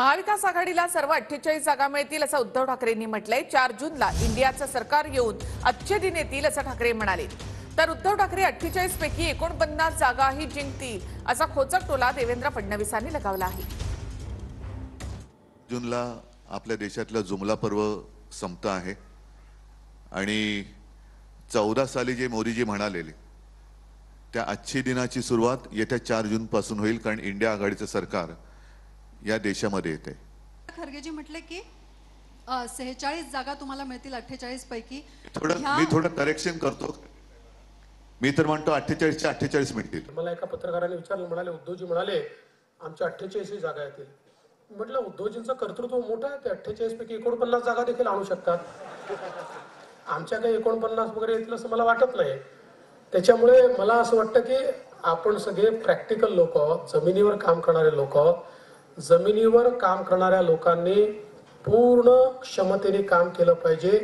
महाविकास आघाडीला सर्व 48 जागा मिळतील असं उद्धव ठाकरेंनी म्हटलंय। 4 जूनला इंडियाचं सरकार येऊन अच्छे दिन येतील असं ठाकरे म्हणाले। तर उद्धव ठाकरे 48 पैकी 49 जागाही जिंकतील असा खोचक टोला देवेंद्र फडणवीसांनी लगावला आहे। जूनला आपल्या देशातलं जुमला पर्व संपत आहे आणि 14 साली जे मोदीजी म्हणालेले त्या अच्छे दिनाची सुरुवात येत्या 4 जून पासून होईल, कारण इंडिया आघाडीचं सरकार या देशामध्ये येते। खरगेजी म्हटले की 46 जागा तुम्हाला मिळतील 48 पैकी। मी थोडं करेक्शन करतो, मी तर म्हणतो 48 च्या 48 मिळतील। मला एका पत्रकाराने विचारलं, म्हणाले उद्धवजी म्हणाले आमच्या 48 जागा येतील। म्हटलं उद्धवजींचं कर्तृत्व मोठं आहे, ते 48 पैकी 49 जागा देखील आणू शकतात। आमच्या काही 49 वगैरे येतील असं मला वाटत नाही। त्याच्यामुळे मला असं वाटतं की आपण सगळे प्रॅक्टिकल लोक आहोत, जमिनीवर काम करणारे लोक आहोत। जमिनीवर काम करणाऱ्या लोकांनी पूर्ण क्षमतेने काम केलं पाहिजे।